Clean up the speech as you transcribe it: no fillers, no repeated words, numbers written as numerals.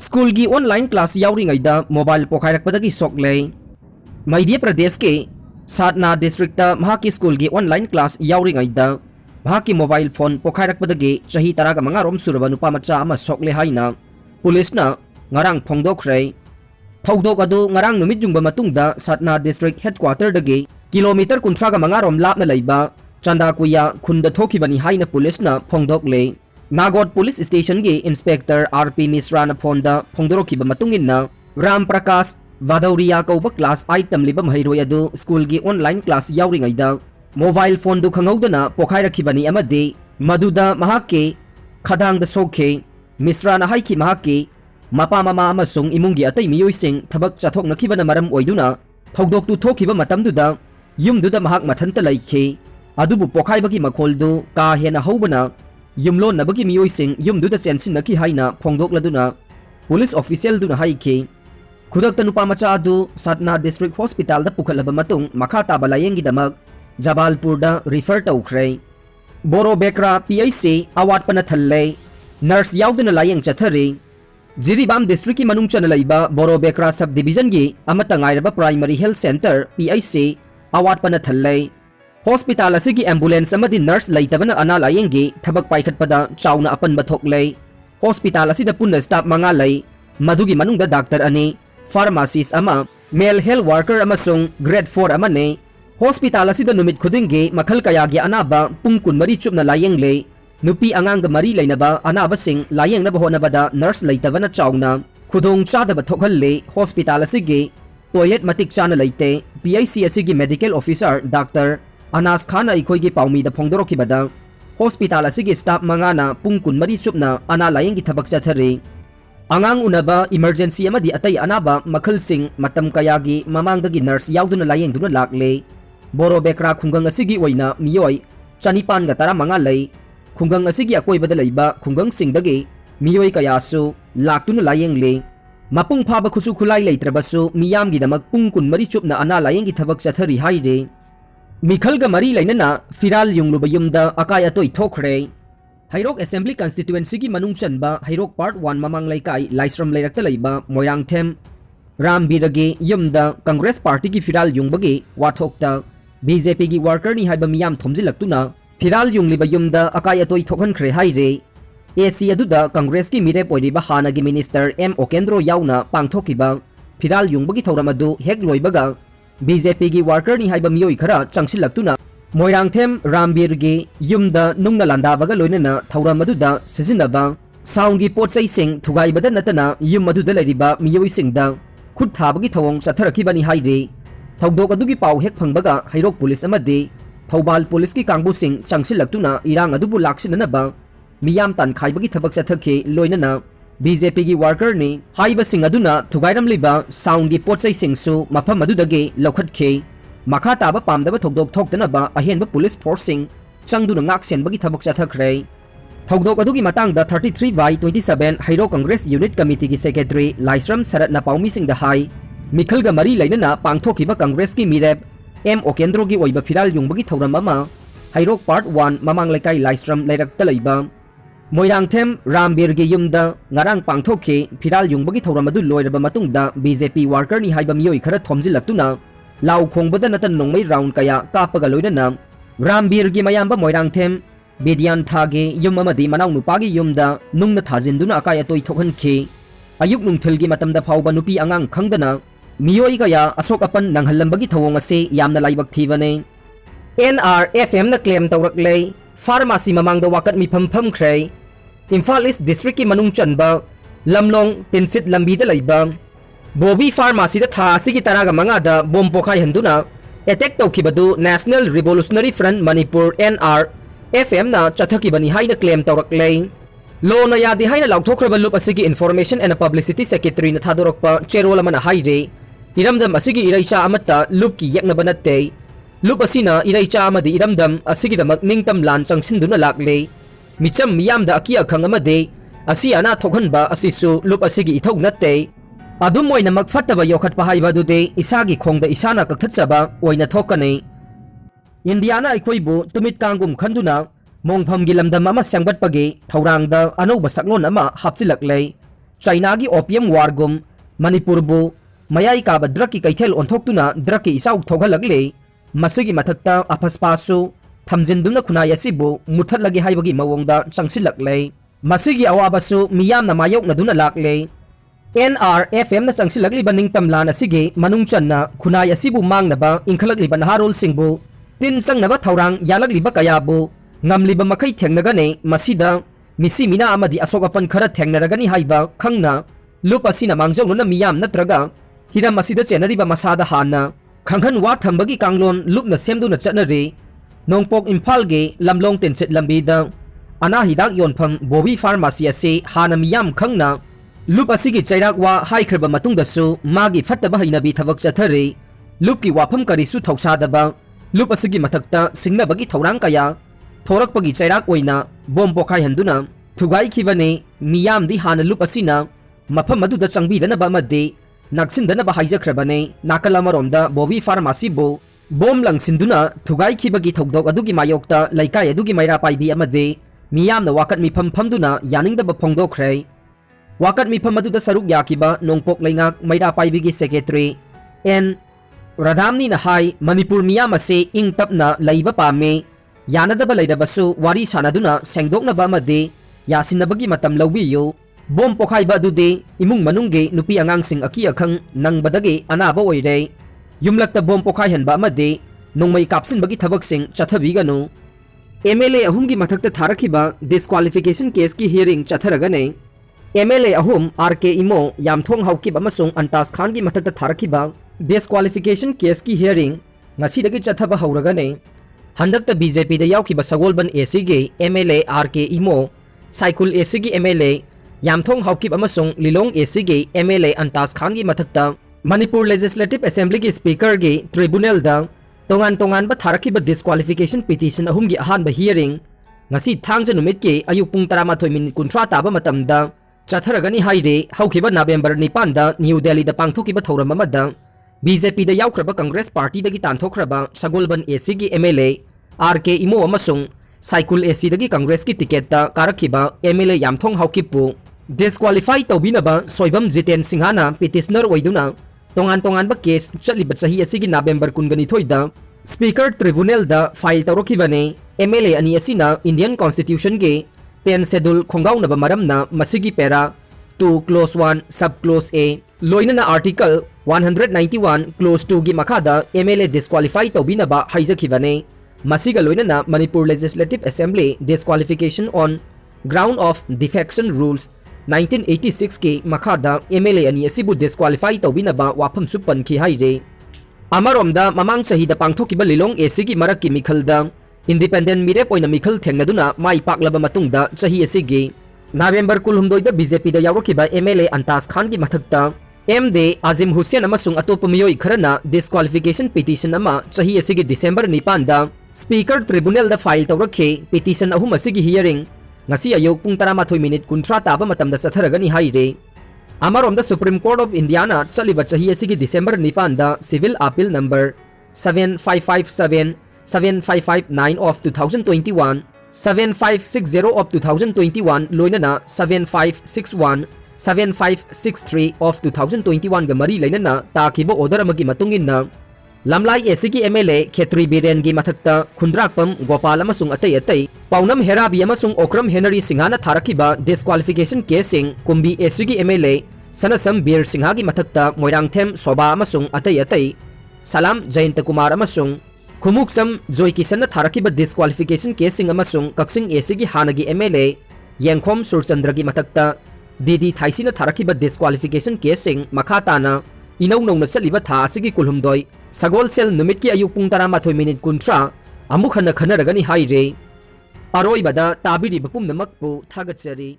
School की online class यावरिंगैदा mobile पोखाइरकपदगी शोकले Madhya Pradesh के सातना district की स्कूल की ऑनलाइन क्लास यावरिंगैदा की मोबाइल फोन पोखाइरकपदगी चही 15 सुरब नुपा मचा अमा शोकले हाइना पुलिसना ngarang phongdokre thogdok adu ngarang numit jungba matungda satna district headquarter dagi kilometer 35 rom lapna leiba chanda kuya khunda thokibani haina police na phongdokle nagot police station gi inspector rp misra na phonda phongdorokiba matunginna ram prakash vadauria kauba class item libam hairoi adu school gi online class yauringaida mobile phone du khangaudana pokhairakibani amade maduda mahake khadang da sokhe misra na haiki mahake mapa mama amasung imungi atai miyoising thabak chathoknakibana maram oiduna thogdok tu thokiba matamduda yumduda mahak mathanta laikhe adubu pokhaibagi makholdu ka hena hobana yumlon nabagi miyoising yumduda chensinaki haina phongdokladuna police official duna haikhe khudakta nupa macha adu satna district hospital da pukhalaba matung makha taba layengi damak jabalpur da refer tawkhre boro bekra pic awat pana thalle nurse yauduna layeng chathari Jiribam district ki manung chana laiba Boro Bekra sub division gi amata ngairaba primary health center PIC awat pana thallai hospital asigi ambulance amadi nurse laitabana ana layengi thabak paikhat pada chauna apan bathoklei hospital asida punna staff manga lai madugi manungda doctor ani pharmacist ama male health worker amasung grade 4 amane hospital asida numit khudingi makhal kaya gi anaba pungkun mari chupna layenglei nupi angang mari lainaba anaba sing layeng na bahonabada nurse laitavana chauna khudong chadaba thokhalle hospital asigi toilet matik chana laite PIC asigi medical officer Dr. Anas Khan aikoi gi paumi da phongdorokibada hospital asigi staff mangana pungkun mari chupna ana layeng gi thabak chathari angang unaba emergency amadi atai anaba makhal sing matam kaya gi mamangdagi nurse yauduna layeng duna lakle boro bekra khungang asigi oina miyoi chanipan ga tara manga lai khungang asigi akoibada leiba khungang singdagi miyoi kayasu laktuna layengle mapung phaba khusu khulai leitrabasu miyam gi damak pungkun mari chupna ana layeng gi thabak chathari haide mikhal ga mari lainana firal yungluba yumda akai atoi thokre hairok assembly constituency gi manung chanba hairok part 1 mamang laikai laisram leirakta leiba moyang them rambirage yumda congress party gi firal yungbagi wathokta BJP gi worker ni haiba miyam thomjilaktuna Firal yungliba yumda akai atoi thokhan khre haire AC aduda Congress ki mire poiriba hanagi minister M Okendro yauna pangthokiba Firal yungbagi thauramadu hek loibaga BJP gi worker ni haiba miyoi khara changsilaktuna Moirangthem Rambir gi yumda nungna landabaga loinana thauramaduda sizinaba sound gi potsai sing thugaibada natana yum aduda leriba miyoi singda khut thabagi thawong satharakibani haire thogdok adugi pau hek phangbaga hairok police amadi Thobal police ki kangbu sing changsilaktuna irang adubu laksinanaba miyam tan khaibagi thabak chathakhe loinana BJP gi worker ni haiba sing aduna thugairam liba sound gi potsai sing su mafam adudage lokhatkhe makha taba pamdaba thogdok thoktanaba ahenba police force sing changduna ngak senbagi thabak chathakre thogdok adugi matangda 33/27 Hairo Congress Unit Committee gi secretary Laisram Sarat na paumi sing da hai mikhal ga mari lainana pangthokiba Congress ki mirep M Okendro gi oiba firal yungbagi thauram ama Hairok part 1 mamang laikai Laisram leirakta leiba Moirangthem Rambir gi yumda ngarang pangthokhe firal yungbagi thauram adu loiraba matungda BJP worker ni haiba miyoi khara thomjilaktuna law khongbada natan nongmai round kaya kapaga loinana Rambir gi mayamba Moirangthem Bedian thage yum amadi manaw nupagi yumda nungna thajinduna akai atoi thokhankhe ayuk nungthil gi matamda phauba nupi angang khangdana Miyoi kaya asok apan nanghalambagi thawong ase yamna laibak thibane NRFM na claim tawraklei pharmacy mamangda wakat mi phampham khrei Imphal East district ki manung chanba lamlong tinsit lambi da laiba Bovi pharmacy da tha sigi taraga manga da bom pokhai handuna attack tawkhibadu National Revolutionary Front Manipur NRFM na chathakibani haina claim tawraklei Lo na yadi haina laukthokraba lup asigi information and publicity secretary na thadorokpa cherola mana haire iramdam asigi iraisha amata lup ki yakna banatte lup asina iraicha amadi iramdam asigi damak ningtam lan changsinduna lakle micham miyamda akia khangamade asi ana thokhanba asisu lup asigi ithau natte adum moina makfataba yokhat pahaiba dude isagi khongda isana kakthatchaba oina thokane indiana aikhoibu tumit kangum khanduna Mongpham gi lamdam ama sangbat pagi thaurangda anouba saklon ama hapchilaklei China gi opium war gum Manipur bu mayai ka ba drug ki kaithel onthokuna drug ki isau thogalakle masigi mathakta aphaspasu thamjinduna khunai asibu muthatlagi haibagi mawongda changsilakle masigi awabasu miyam na mayok na duna lakle NRFM na changsilakli baning tamlan asige manung channa khunai asibu mangnaba inkhalakli ban harol singbu tin sangnaba thaurang yalakli ba kayabu ngamliba makai thengnagane masida misi mina amadi asokapan khara thengnaragani haiba khangna lupasina mangjongna miyam natraga hiram masida chenariba masada hana khanghan wa thambagi kanglon lupna semduna chatnari nongpok imphal ge lamlong tenset lambida ana hidak yonpham bobi pharmacy ase hana miyam khangna lup asigi chairak wa haikhirba matungda su magi fattaba hainabi thabak chathare lupki wafam karisu thausadaba lup asigi mathakta singnabagi thorang kaya thorakpagi chairak oina bom pokhai handuna thugai khibane miyam di hana lup asina mafam aduda changbidana ba made naksin ba haijakhrabane nakalamaromda bobi pharmacy bo bom langsinduna thugai khibagi thogdok adugi mayokta laikai adugi maira paibi amade miyamna wakat mifam famduna yaningda ba phongdokhre wakat mifam aduda saruk yakiba nongpok laingak maira paibigi secretary n radhamni na hai manipur miyam ase ing tapna laiba pame yanadaba laidabasu wari sanaduna sengdoknaba amade yasinabagi matam lawbiyo bom pokhaiba adude imung manungge nupi angangsing aki akhang nangbadagi anaba oire yumlakta bom pokhai hanba amade nongmai kapsinbagi thabaksing chathabiganu MLA ahumgi mathakta tharakhiba disqualification case ki hearing chatharagane MLA ahum RK imo yamthong haukib amasung antas khan gi mathakta tharakhiba disqualification case ki hearing ngasidagi chathaba hauragane handakta BJP da yaukhiba sagolban AC ge MLA RK imo cycle AC gi MLA yamthong haukib amasung lilong AC ge MLA antas khan gi mathakta Manipur Legislative Assembly ki speaker ge tribunal da tongan ba tharakhiba disqualification petition ahum gi ahan ba hearing ngasi thangja numit ke ayuk pung 13:30 taba matamda chatharagani haire haukhiba November 9 da New Delhi da pangthokiba thoram amada BJP da yaukraba Congress Party da gi tanthokraba Sagolban AC gi MLA RK imo amasung Cycle AC da gi Congress ki ticket ta karakhiba MLA yamthong haukipu disqualify tawbinaba soibam Jiten Singhana petitioner oiduna tongan ba case chatliba chahi asigi November 12 da speaker tribunal da file tawrokibane MLA ani asina Indian Constitution ge 10 schedule khongauna ba maramna masigi para 2 clause 1 sub clause A loina na article 191 clause 2 gi makada MLA disqualify tawbina ba haijakibane masiga loina na Manipur Legislative Assembly disqualification on ground of defection rules 1986 ke makada MLA ani asibu disqualify tawbina ba wafam supan ki haire amaromda mamang sahida pangthokiba lilong AC gi marak ki mikhalda independent mirep oina mikhal thengnaduna mai paklaba matungda sahi asigi November 12 da BJP da yawrakiba MLA Antas Khan gi mathakta MD Azim Hussain amasung atopa miyoi kharana disqualification petition ama sahi asigi December 9 da speaker tribunal da file tawrakhe petition ahum asigi hearing ngasi ayok pung 13:30 taba matamda satharagani haire amarom da Supreme Court of India na chaliba chahi asigi December 9 da civil appeal number 7557 7559 of 2021 7560 of 2021 loina na 7561 7563 of 2021 ga mari laina na takiba order amagi matungin na lamlai ACG MLA Khetri Biren gi mathakta khundrakpam Gopal amasung atay paunam herabi amasung okram Henry Singhana tharakhiba disqualification case sing kumbi ACG MLA sanasam Bir Singha gi mathakta Moirangthem Soba amasung atay Salam Jayanta Kumar amasung Khumuksam Joy Kisan tharakhiba disqualification case sing amasung Kaksing ACG Hanagi MLA Yengkhom Surchandra gi mathakta Didi Thaisina tharakhiba disqualification case sing makhatana inaw na saliba tha asigi kulhumdoi sagol sel numit ki ayuk pung 13:30 amuk khana khanaragani haire aroi bada tabiri bapum namak pu thagachari